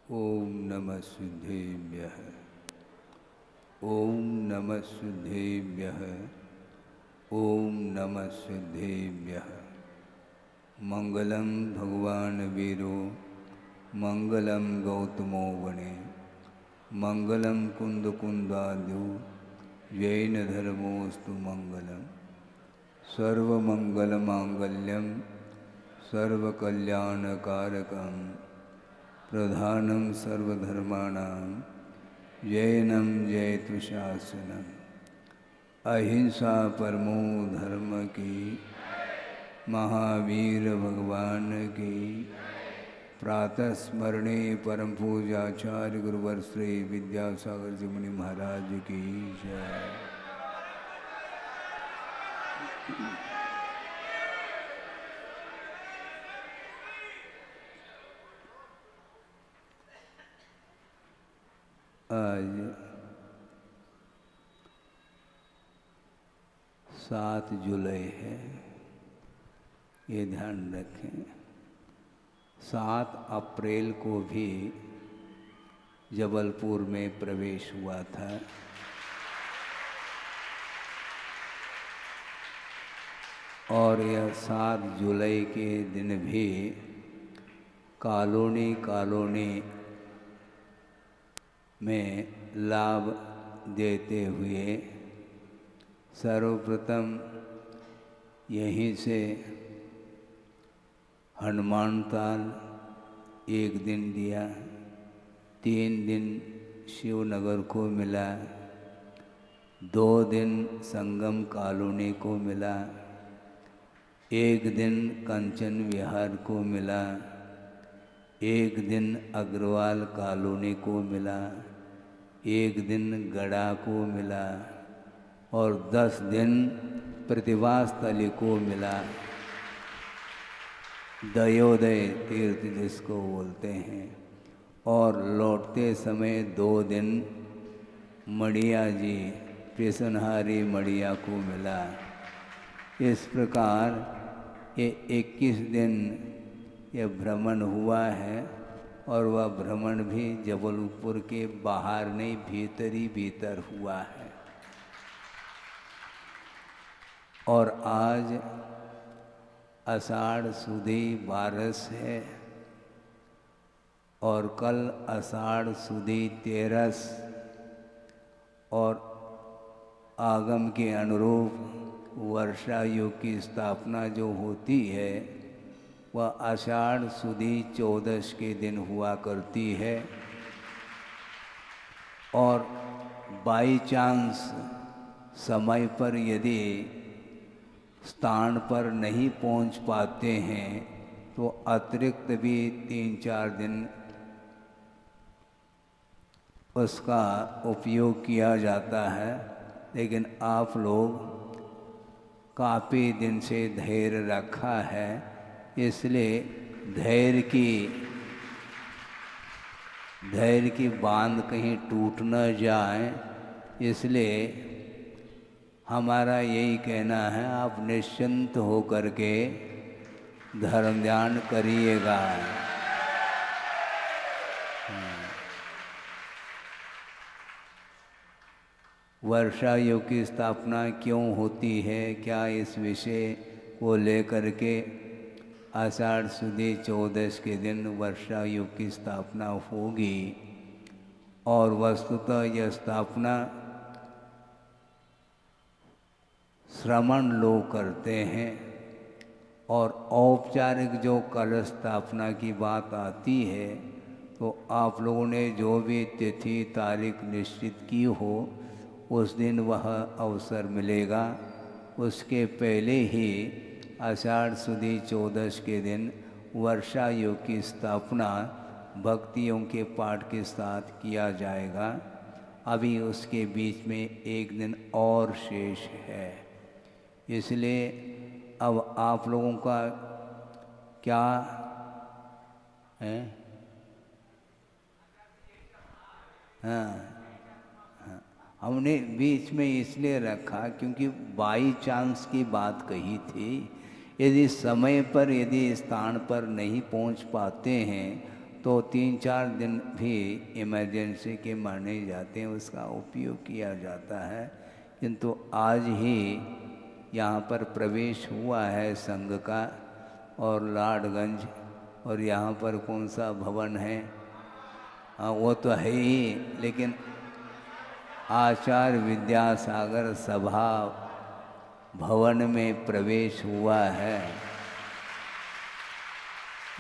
ओम नमः सिद्धेभ्यः। ओम नमः सिद्धेभ्यः। ओम नमः सिद्धेभ्यः। मंगलम भगवान वीरो मंगलम गौतमो वने मंगलम कुंद कुंदाद्यो जैन धर्मोस्तु मंगलम सर्वमंगलमांगल्यम सर्वकल्याणकारकम प्रधानम सर्वधर्माणां जैनम जयतु शासनम। अहिंसा परमो धर्म की, महावीर भगवान की। प्रातः स्मरणे परम पूजाचार्य गुरुवर श्री विद्यासागर जी मुनि महाराज की जय। आज 7 जुलाई है, ये ध्यान रखें। 7 अप्रैल को भी जबलपुर में प्रवेश हुआ था। और यह 7 जुलाई के दिन भी कॉलोनी में लाभ देते हुए सर्वप्रथम यहीं से हनुमान ताल 1 दिन दिया, 3 दिन शिवनगर को मिला, 2 दिन संगम कॉलोनी को मिला, 1 दिन कंचन विहार को मिला, 1 दिन अग्रवाल कॉलोनी को मिला, 1 दिन गड़ा को मिला और 10 दिन प्रतिभा स्थली को मिला। दयोदय तीर्थ जिसको बोलते हैं। और लौटते समय 2 दिन मड़िया जी पेशनहारी मड़िया को मिला। इस प्रकार ये 21 दिन यह भ्रमण हुआ है। और वह भ्रमण भी जबलपुर के बाहर नहीं, भीतर हुआ है। और आज आषाढ़ सुदी 12 है और कल आषाढ़ सुदी 13 और आगम के अनुरूप वर्षा योग की स्थापना जो होती है वह आषाढ़ सुदी 14 के दिन हुआ करती है। और बाई चांस समय पर यदि स्थान पर नहीं पहुंच पाते हैं तो अतिरिक्त भी 3-4 दिन उसका उपयोग किया जाता है। लेकिन आप लोग काफ़ी दिन से धैर्य रखा है, इसलिए धैर्य की बांध कहीं टूट न जाए, इसलिए हमारा यही कहना है, आप निश्चिंत हो करके धर्म ध्यान करिएगा। वर्षा योग की स्थापना क्यों होती है, क्या इस विषय को लेकर के आषाढ़ सुदी 14 के दिन वर्षा योग की स्थापना होगी। और वस्तुतः यह स्थापना श्रमण लोग करते हैं। और औपचारिक जो कलश स्थापना की बात आती है तो आप लोगों ने जो भी तिथि तारीख निश्चित की हो उस दिन वह अवसर मिलेगा। उसके पहले ही आषाढ़ सुदी 14 के दिन वर्षा योग की स्थापना भक्तियों के पाठ के साथ किया जाएगा। अभी उसके बीच में 1 दिन और शेष है। इसलिए अब आप लोगों का क्या है? हाँ, हमने बीच में इसलिए रखा क्योंकि बाई चांस की बात कही थी। यदि समय पर यदि स्थान पर नहीं पहुंच पाते हैं तो 3-4 दिन भी इमरजेंसी के माने जाते हैं, उसका उपयोग किया जाता है। किंतु आज ही यहाँ पर प्रवेश हुआ है संघ का, और लाडगंज, और यहाँ पर कौन सा भवन है, हाँ वो तो है ही, लेकिन आचार्य विद्यासागर सभा भवन में प्रवेश हुआ है।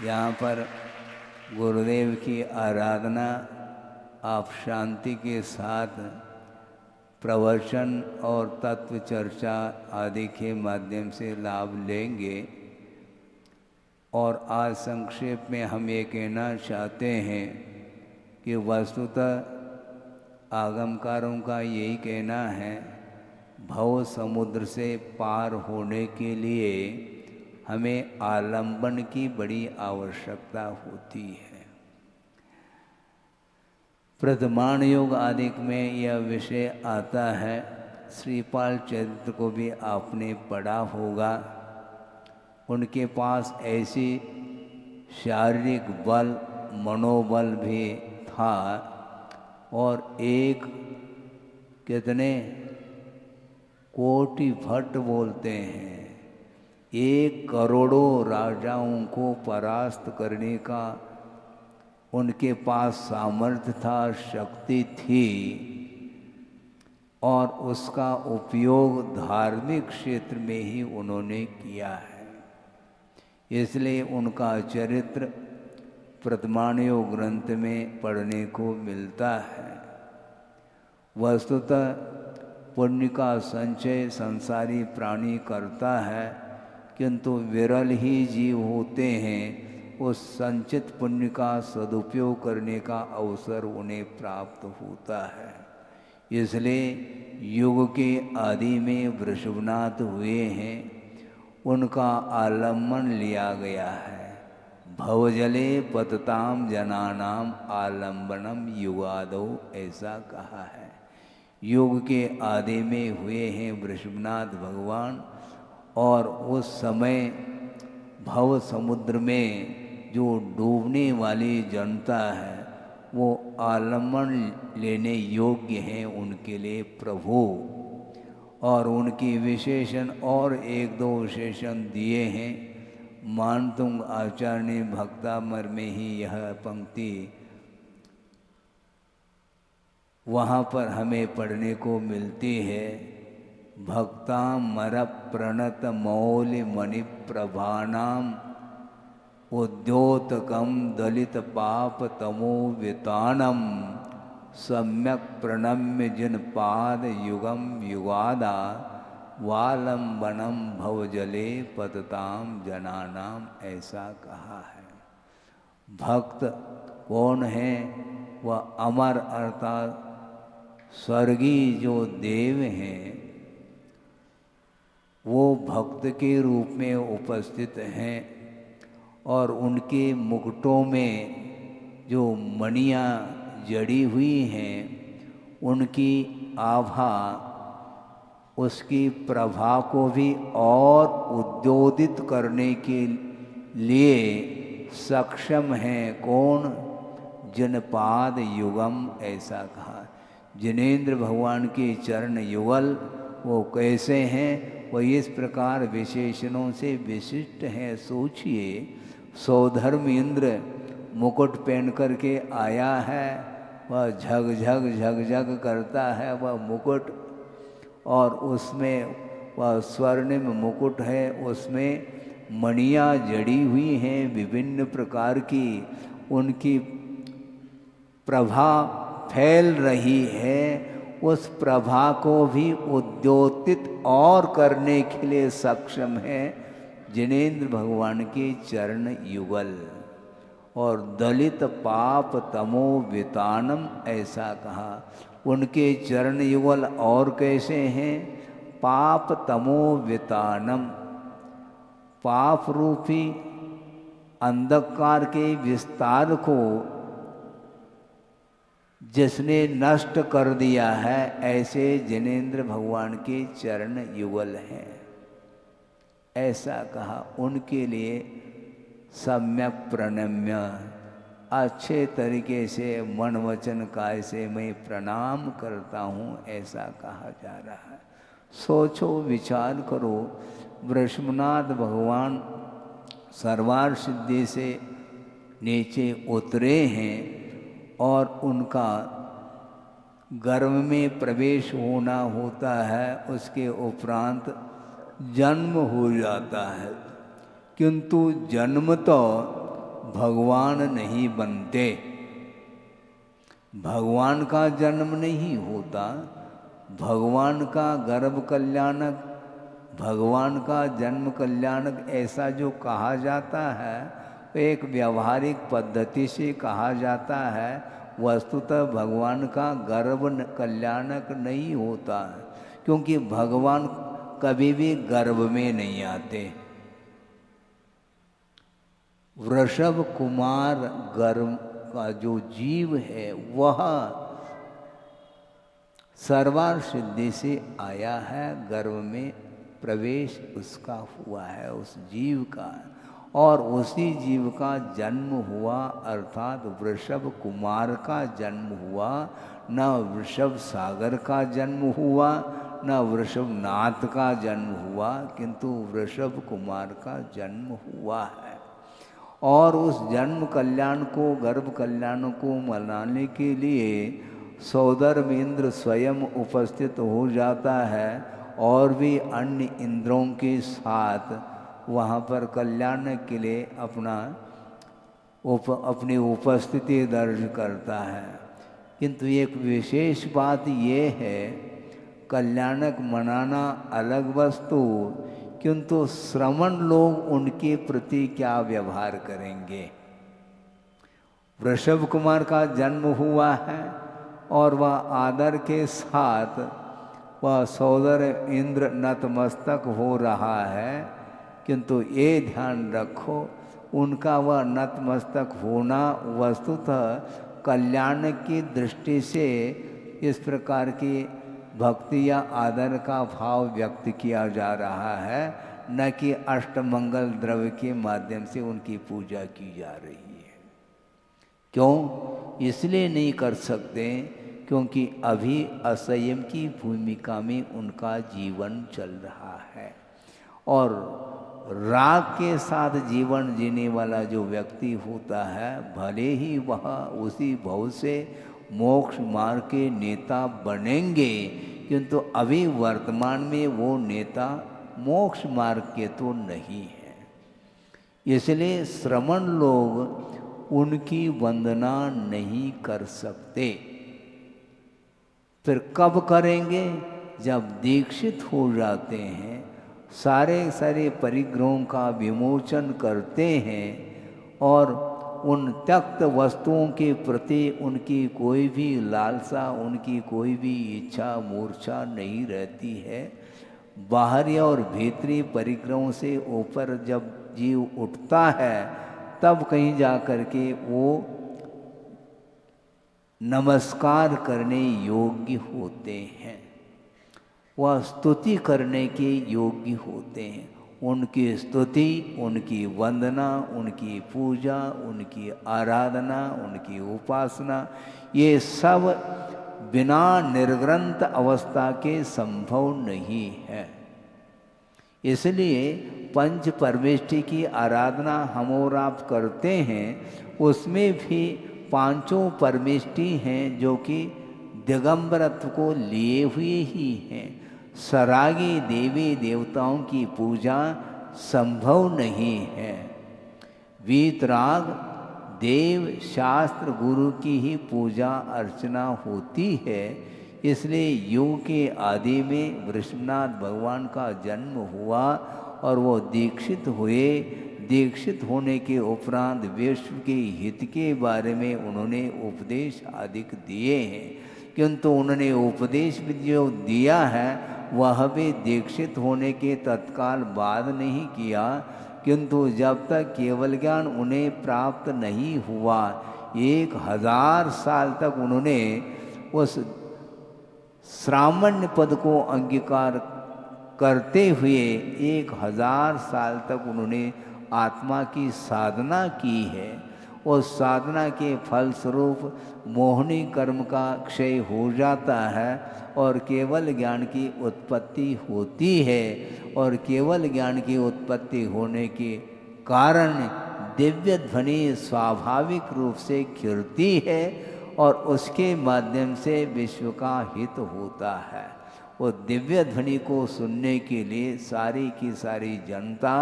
यहाँ पर गुरुदेव की आराधना आप शांति के साथ प्रवचन और तत्व चर्चा आदि के माध्यम से लाभ लेंगे। और आज संक्षेप में हम ये कहना चाहते हैं कि वस्तुतः आगमकारों का यही कहना है, भव समुद्र से पार होने के लिए हमें आलंबन की बड़ी आवश्यकता होती है। प्रथमाण योग आदि में यह विषय आता है। श्रीपाल चरित्र को भी आपने पढ़ा होगा। उनके पास ऐसी शारीरिक बल, मनोबल भी था, और एक कितने कोटि भट्ट बोलते हैं, 1 करोड़ों राजाओं को परास्त करने का उनके पास सामर्थ्य था, शक्ति थी, और उसका उपयोग धार्मिक क्षेत्र में ही उन्होंने किया है। इसलिए उनका चरित्र प्रथमाण्यो ग्रंथ में पढ़ने को मिलता है। वस्तुतः पुण्य का संचय संसारी प्राणी करता है, किंतु विरल ही जीव होते हैं उस संचित पुण्य का सदुपयोग करने का अवसर उन्हें प्राप्त होता है। इसलिए युग के आदि में वृषभनाथ हुए हैं, उनका आलम्बन लिया गया है। भवजले पतताम जनानाम आलम्बनम युगादो, ऐसा कहा है। युग के आदि में हुए हैं वृषभनाथ भगवान, और उस समय भव समुद्र में जो डूबने वाली जनता है वो आलम्बन लेने योग्य हैं उनके लिए प्रभु। और उनकी विशेषण और 1-2 विशेषण दिए हैं। मानतुंग आचार्य ने भक्तामर में ही यह पंक्ति वहाँ पर हमें पढ़ने को मिलती है। भक्तामर प्रणत मौलि मणि प्रभानाम उद्योतकम दलित पाप तमो वितानम सम्यक प्रणम्य जिन पाद युगम युगादा वालंबनम भवजले पतताम जनानाम, ऐसा कहा है। भक्त कौन है? वह अमर अर्थात स्वर्गीय जो देव हैं वो भक्त के रूप में उपस्थित हैं, और उनके मुकुटों में जो मणियाँ जड़ी हुई हैं उनकी आभा उसकी प्रभा को भी और उद्योदित करने के लिए सक्षम हैं। कौन? जिनपाद युगम, ऐसा कहा। जिनेंद्र भगवान के चरण युगल वो कैसे हैं? वो इस प्रकार विशेषणों से विशिष्ट हैं। सोचिए, सौधर्म इंद्र मुकुट पहन करके आया है, वह झग झग झग झग करता है वह मुकुट, और उसमें वह स्वर्णिम मुकुट है, उसमें मणियाँ जड़ी हुई हैं विभिन्न प्रकार की, उनकी प्रभा फैल रही है। उस प्रभा को भी उद्योतित और करने के लिए सक्षम है जिनेंद्र भगवान के चरण युगल। और दलित पाप तमो वितानम, ऐसा कहा। उनके चरण युगल और कैसे हैं? पाप तमो वितानम, पाप रूपी अंधकार के विस्तार को जिसने नष्ट कर दिया है, ऐसे जिनेंद्र भगवान के चरण युगल हैं, ऐसा कहा। उनके लिए सम्यक प्रणम्य अच्छे तरीके से मन वचन काय से मैं प्रणाम करता हूँ, ऐसा कहा जा रहा है। सोचो, विचार करो, वृषभनाथ भगवान सर्वार सिद्धि से नीचे उतरे हैं और उनका गर्भ में प्रवेश होना होता है, उसके उपरांत जन्म हो जाता है। किंतु जन्म तो भगवान नहीं बनते, भगवान का जन्म नहीं होता। भगवान का गर्भ कल्याणक, भगवान का जन्म कल्याणक ऐसा जो कहा जाता है, एक व्यावहारिक पद्धति से कहा जाता है। वस्तुतः भगवान का गर्भ कल्याणक नहीं होता है, क्योंकि भगवान कभी भी गर्भ में नहीं आते। वृषभ कुमार गर्भ का जो जीव है वह सर्वार सिद्धि से आया है, गर्भ में प्रवेश उसका हुआ है, उस जीव का, और उसी जीव का जन्म हुआ, अर्थात वृषभ कुमार का जन्म हुआ। न वृषभ सागर का जन्म हुआ, न वृषभ नाथ का जन्म हुआ, किंतु वृषभ कुमार का जन्म हुआ है। और उस जन्म कल्याण को, गर्भ कल्याण को मनाने के लिए सौदर्भ इंद्र स्वयं उपस्थित हो जाता है और भी अन्य इंद्रों के साथ वहाँ पर कल्याण के लिए अपनी उपस्थिति दर्ज करता है। किंतु एक विशेष बात ये है, कल्याणक मनाना अलग वस्तु, किंतु श्रमण लोग उनके प्रति क्या व्यवहार करेंगे। वृषभ कुमार का जन्म हुआ है और वह आदर के साथ वह सौदर इंद्र नतमस्तक हो रहा है, किंतु ये ध्यान रखो, उनका वह नतमस्तक होना वस्तुतः कल्याण की दृष्टि से इस प्रकार की भक्ति या आदर का भाव व्यक्त किया जा रहा है, न कि अष्टमंगल द्रव्य के माध्यम से उनकी पूजा की जा रही है। क्यों? इसलिए नहीं कर सकते क्योंकि अभी असंयम की भूमिका में उनका जीवन चल रहा है, और राग के साथ जीवन जीने वाला जो व्यक्ति होता है, भले ही वह उसी भव से मोक्ष मार्ग के नेता बनेंगे, किंतु अभी वर्तमान में वो नेता मोक्ष मार्ग के तो नहीं है। इसलिए श्रमण लोग उनकी वंदना नहीं कर सकते। फिर कब करेंगे? जब दीक्षित हो जाते हैं, सारे परिग्रहों का विमोचन करते हैं और उन त्यक्त वस्तुओं के प्रति उनकी कोई भी लालसा, उनकी कोई भी इच्छा मूर्छा नहीं रहती है। बाहरी और भीतरी परिग्रहों से ऊपर जब जीव उठता है, तब कहीं जा कर के वो नमस्कार करने योग्य होते हैं, वह स्तुति करने के योग्य होते हैं। उनकी स्तुति, उनकी वंदना, उनकी पूजा, उनकी आराधना, उनकी उपासना, ये सब बिना निर्ग्रंथ अवस्था के संभव नहीं है। इसलिए पंच परमेष्टि की आराधना हम और आप करते हैं, उसमें भी पांचों परमेष्टि हैं जो कि दिगंबरत्व को लिए हुए ही हैं। सरागी देवी देवताओं की पूजा संभव नहीं है। वीतराग देव शास्त्र गुरु की ही पूजा अर्चना होती है। इसलिए युग के आदि में वृषभनाथ भगवान का जन्म हुआ और वो दीक्षित हुए। दीक्षित होने के उपरांत विश्व के हित के बारे में उन्होंने उपदेश अधिक दिए हैं, किंतु उन्होंने उपदेश भी जो दिया है वह भी दीक्षित होने के तत्काल बाद नहीं किया, किंतु जब तक केवल ज्ञान उन्हें प्राप्त नहीं हुआ, 1000 साल तक उन्होंने उस श्रामण्य पद को अंगीकार करते हुए 1000 साल तक उन्होंने आत्मा की साधना की है। उस साधना के फलस्वरूप मोहनी कर्म का क्षय हो जाता है और केवल ज्ञान की उत्पत्ति होती है। और केवल ज्ञान की उत्पत्ति होने के कारण दिव्य ध्वनि स्वाभाविक रूप से खिलती है और उसके माध्यम से विश्व का हित होता है। वो दिव्य ध्वनि को सुनने के लिए सारी की सारी जनता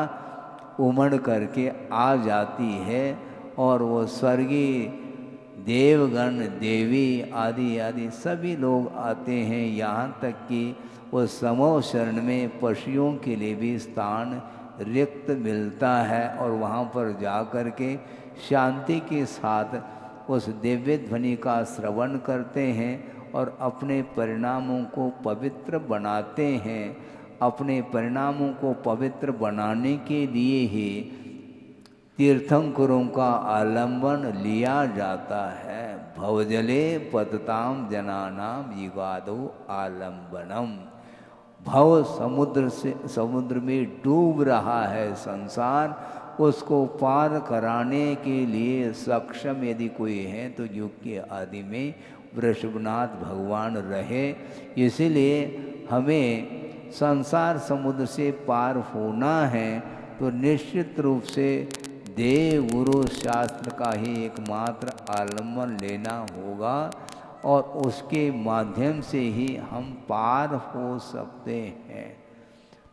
उमड़ करके आ जाती है और वो स्वर्गीय देवगण देवी आदि आदि सभी लोग आते हैं। यहाँ तक कि उस समो शरण में पशुओं के लिए भी स्थान रिक्त मिलता है और वहाँ पर जा कर के शांति के साथ उस दिव्य ध्वनि का श्रवण करते हैं और अपने परिणामों को पवित्र बनाते हैं। अपने परिणामों को पवित्र बनाने के लिए ही तीर्थंकरों का आलंबन लिया जाता है। भवजले पतताम जनानाम युगादो आलंबनम। भव समुद्र में डूब रहा है संसार, उसको पार कराने के लिए सक्षम यदि कोई है तो युग के आदि में वृषभनाथ भगवान रहे। इसीलिए हमें संसार समुद्र से पार होना है तो निश्चित रूप से देव गुरु शास्त्र का ही एकमात्र आलम्बन लेना होगा और उसके माध्यम से ही हम पार हो सकते हैं।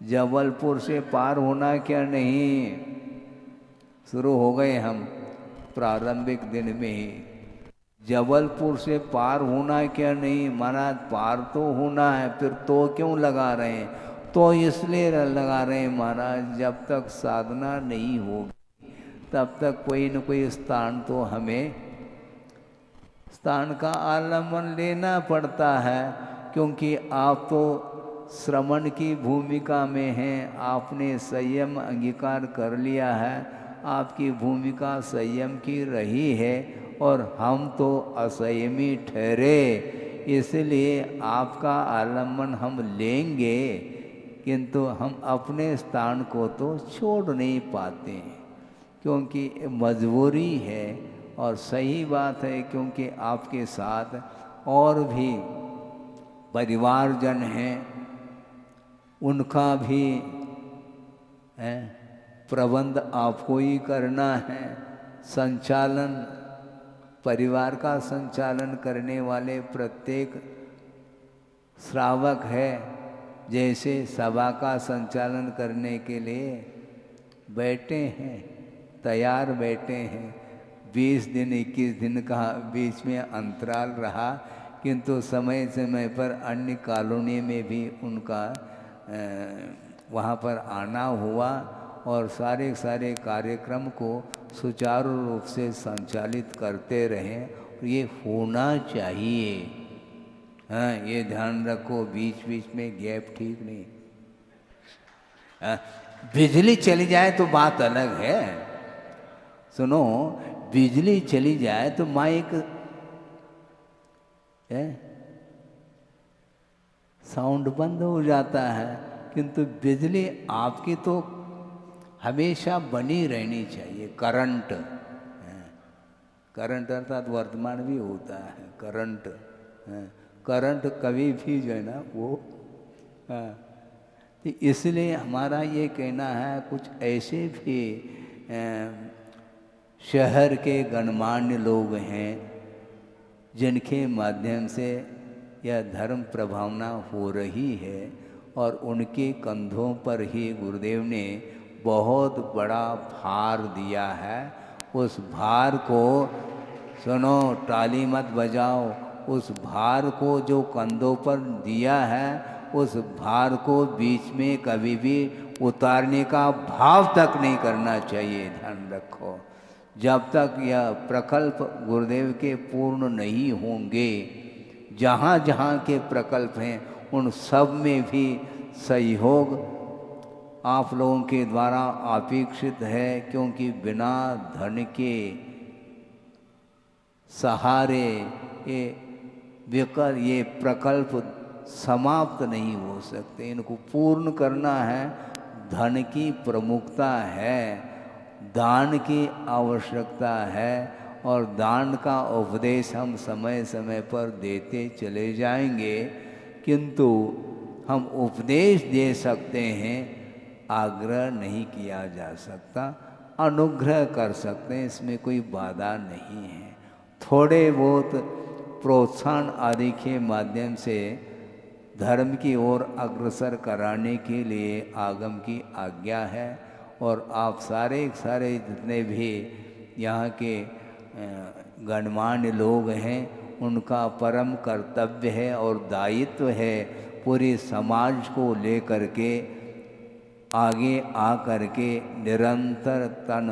जबलपुर से पार होना क्या नहीं, शुरू हो गए हम प्रारंभिक दिन में ही। जबलपुर से पार होना क्या नहीं, महाराज पार तो होना है, फिर तो क्यों लगा रहे हैं? तो इसलिए लगा रहे हैं महाराज, जब तक साधना नहीं होगी तब तक कोई न कोई स्थान तो हमें स्थान का आलम्बन लेना पड़ता है। क्योंकि आप तो श्रवण की भूमिका में हैं, आपने संयम अंगीकार कर लिया है, आपकी भूमिका संयम की रही है और हम तो असंयमी ठहरे, इसलिए आपका आलम्बन हम लेंगे किंतु हम अपने स्थान को तो छोड़ नहीं पाते हैं क्योंकि मजबूरी है। और सही बात है क्योंकि आपके साथ और भी परिवारजन हैं, उनका भी प्रबंध आपको ही करना है। संचालन, परिवार का संचालन करने वाले प्रत्येक श्रावक है, जैसे सभा का संचालन करने के लिए बैठे हैं, तैयार बैठे हैं। 20 दिन 21 दिन का बीच में अंतराल रहा किंतु समय समय पर अन्य कॉलोनी में भी उनका वहाँ पर आना हुआ और सारे कार्यक्रम को सुचारू रूप से संचालित करते रहें। ये होना चाहिए। हाँ, ये ध्यान रखो, बीच बीच में गैप ठीक नहीं। बिजली चली जाए तो बात अलग है। सुनो, बिजली चली जाए तो माइक साउंड बंद हो जाता है, किंतु बिजली आपकी तो हमेशा बनी रहनी चाहिए। करंट, करंट अर्थात वर्तमान भी होता है करंट। करंट कभी भी जो है ना वो तो इसलिए हमारा ये कहना है, कुछ ऐसे भी शहर के गणमान्य लोग हैं जिनके माध्यम से यह धर्म प्रभावना हो रही है और उनके कंधों पर ही गुरुदेव ने बहुत बड़ा भार दिया है। उस भार को, सुनो ताली मत बजाओ, उस भार को जो कंधों पर दिया है उस भार को बीच में कभी भी उतारने का भाव तक नहीं करना चाहिए। ध्यान रखो, जब तक यह प्रकल्प गुरुदेव के पूर्ण नहीं होंगे, जहाँ जहाँ के प्रकल्प हैं उन सब में भी सहयोग आप लोगों के द्वारा अपेक्षित है। क्योंकि बिना धन के सहारे ये प्रकल्प समाप्त नहीं हो सकते। इनको पूर्ण करना है, धन की प्रमुखता है दान की आवश्यकता है और दान का उपदेश हम समय समय पर देते चले जाएंगे, किंतु हम उपदेश दे सकते हैं, आग्रह नहीं किया जा सकता, अनुग्रह कर सकते हैं, इसमें कोई बाधा नहीं है। थोड़े बहुत प्रोत्साहन आदि के माध्यम से धर्म की ओर अग्रसर कराने के लिए आगम की आज्ञा है। और आप सारे जितने भी यहाँ के गणमान्य लोग हैं, उनका परम कर्तव्य है और दायित्व है पूरे समाज को लेकर के आगे आ कर के निरंतर तन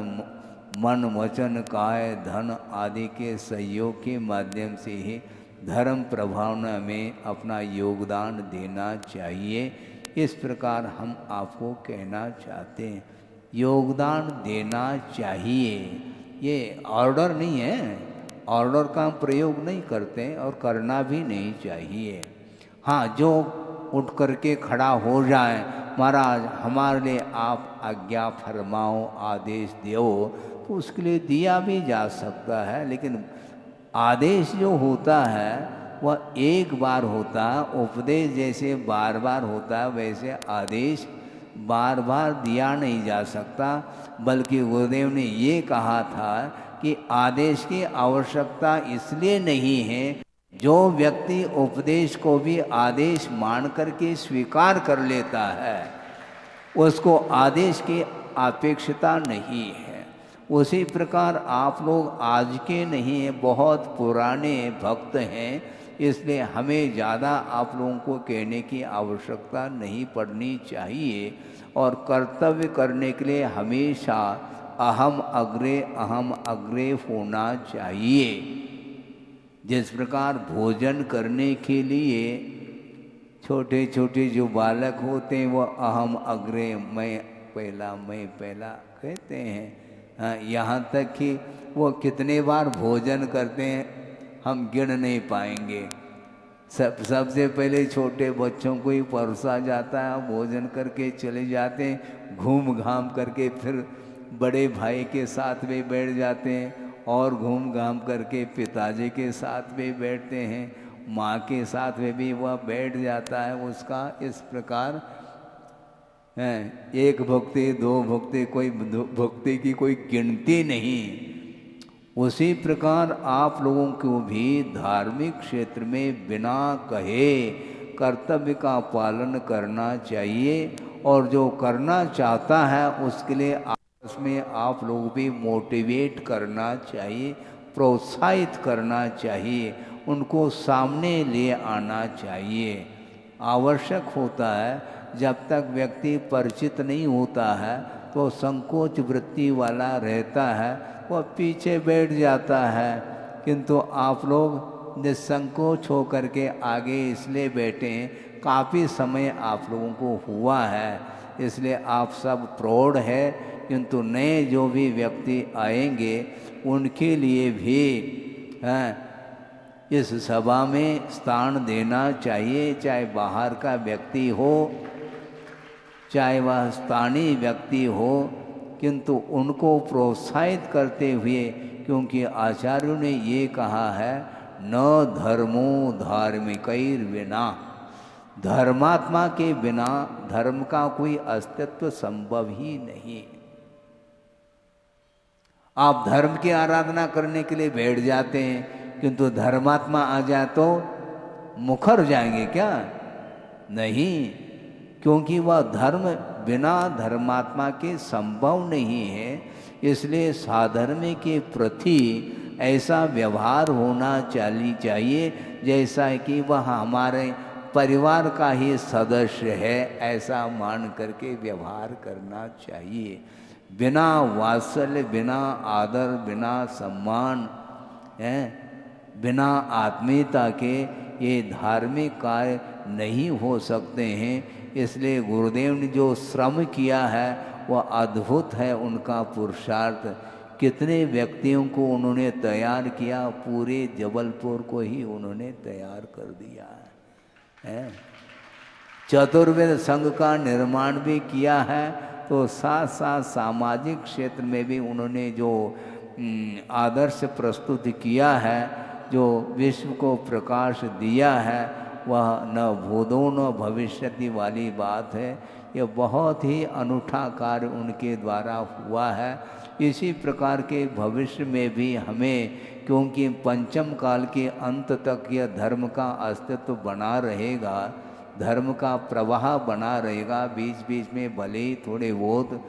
मन वचन काय धन आदि के सहयोग के माध्यम से ही धर्म प्रभावना में अपना योगदान देना चाहिए। इस प्रकार हम आपको कहना चाहते हैं, योगदान देना चाहिए। ये ऑर्डर नहीं है, ऑर्डर का हम प्रयोग नहीं करते और करना भी नहीं चाहिए। हाँ, जो उठ करके खड़ा हो जाए, महाराज हमारे लिए आप आज्ञा फरमाओ, आदेश दो, तो उसके लिए दिया भी जा सकता है। लेकिन आदेश जो होता है वह एक बार होता है, उपदेश जैसे बार बार होता है वैसे आदेश बार बार दिया नहीं जा सकता। बल्कि गुरुदेव ने ये कहा था कि आदेश की आवश्यकता इसलिए नहीं है, जो व्यक्ति उपदेश को भी आदेश मान करके स्वीकार कर लेता है उसको आदेश की अपेक्षता नहीं है। उसी प्रकार आप लोग आज के नहीं हैं, बहुत पुराने भक्त हैं, इसलिए हमें ज़्यादा आप लोगों को कहने की आवश्यकता नहीं पड़नी चाहिए। और कर्तव्य करने के लिए हमेशा अहम अग्रे होना चाहिए। जिस प्रकार भोजन करने के लिए छोटे छोटे जो बालक होते हैं वह अहम अग्रे, मैं पहला कहते हैं। यहाँ तक कि वो कितने बार भोजन करते हैं हम गिन नहीं पाएंगे। सबसे पहले छोटे बच्चों को ही परोसा जाता है, भोजन करके चले जाते हैं, घूम घाम करके फिर बड़े भाई के साथ में बैठ जाते हैं और घूम घाम करके पिताजी के साथ में बैठते हैं, माँ के साथ में भी वह बैठ जाता है उसका। इस प्रकार एक भक्ति दो भक्ति, कोई भक्ति की कोई गिनती नहीं। उसी प्रकार आप लोगों को भी धार्मिक क्षेत्र में बिना कहे कर्तव्य का पालन करना चाहिए। और जो करना चाहता है उसके लिए आपस में आप लोग भी मोटिवेट करना चाहिए, प्रोत्साहित करना चाहिए, उनको सामने ले आना चाहिए। आवश्यक होता है, जब तक व्यक्ति परिचित नहीं होता है तो संकोच वृत्ति वाला रहता है, वह पीछे बैठ जाता है। किंतु आप लोग निसंकोच हो करके आगे इसलिए बैठे हैं, काफ़ी समय आप लोगों को हुआ है, इसलिए आप सब प्रौढ़ है। किंतु नए जो भी व्यक्ति आएंगे उनके लिए भी इस सभा में स्थान देना चाहिए, चाहे बाहर का व्यक्ति हो चाहे वह स्थानीय व्यक्ति हो, किंतु उनको प्रोत्साहित करते हुए, क्योंकि आचार्यों ने ये कहा है न धर्मो धार्मिकैर विना, धर्मात्मा के बिना धर्म का कोई अस्तित्व संभव ही नहीं। आप धर्म की आराधना करने के लिए बैठ जाते हैं, किंतु धर्मात्मा आ जाए तो मुखर जाएंगे क्या? नहीं, क्योंकि वह धर्म बिना धर्मात्मा के संभव नहीं है। इसलिए साधर्म के प्रति ऐसा व्यवहार होना चाहिए जैसा कि वह हमारे परिवार का ही सदस्य है, ऐसा मान करके व्यवहार करना चाहिए। बिना वात्सल्य, बिना आदर, बिना सम्मान, बिना आत्मीयता के ये धार्मिक कार्य नहीं हो सकते हैं। इसलिए गुरुदेव ने जो श्रम किया है वह अद्भुत है, उनका पुरुषार्थ। कितने व्यक्तियों को उन्होंने तैयार किया, पूरे जबलपुर को ही उन्होंने तैयार कर दिया है। चतुर्वेद संघ का निर्माण भी किया है तो साथ साथ सामाजिक क्षेत्र में भी उन्होंने जो आदर्श प्रस्तुत किया है, जो विश्व को प्रकाश दिया है, वह न भूतो न भविष्यति वाली बात है। यह बहुत ही अनूठा कार्य उनके द्वारा हुआ है। इसी प्रकार के भविष्य में भी हमें, क्योंकि पंचम काल के अंत तक यह धर्म का अस्तित्व बना रहेगा, धर्म का प्रवाह बना रहेगा। बीच बीच में भले ही थोड़े बहुत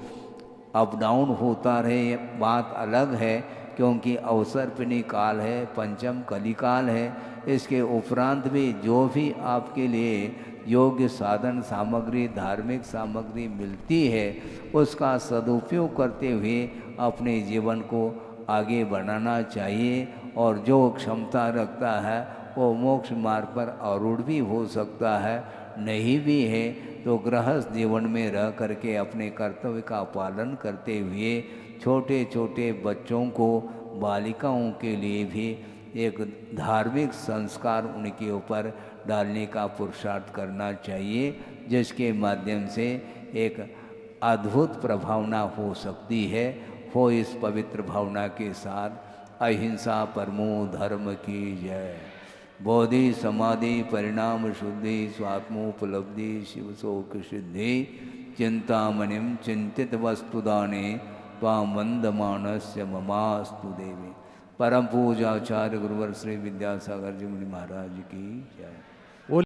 अप डाउन होता रहे, बात अलग है, क्योंकि अवसर्पिणी काल है, पंचम कलिकाल है। इसके उपरांत भी जो भी आपके लिए योग्य साधन सामग्री, धार्मिक सामग्री मिलती है, उसका सदुपयोग करते हुए अपने जीवन को आगे बढ़ाना चाहिए। और जो क्षमता रखता है वो मोक्ष मार्ग पर आरूढ़ भी हो सकता है, नहीं भी है तो गृहस्थ जीवन में रह करके अपने कर्तव्य का पालन करते हुए छोटे छोटे बच्चों को, बालिकाओं के लिए भी एक धार्मिक संस्कार उनके ऊपर डालने का पुरुषार्थ करना चाहिए, जिसके माध्यम से एक अद्भुत प्रभावना हो सकती है। हो इस पवित्र भावना के साथ अहिंसा परमो धर्म की जय। बोधि समाधि परिणाम शुद्धि स्वात्मोपलब्धि शिव शोक सिद्धि चिंतामणिम चिंतित वस्तुदाने त्वां वंदमानस्य ममास्तु देवी। परम पूज्य आचार्य गुरुवर श्री विद्यासागर जी मुनि महाराज की जय।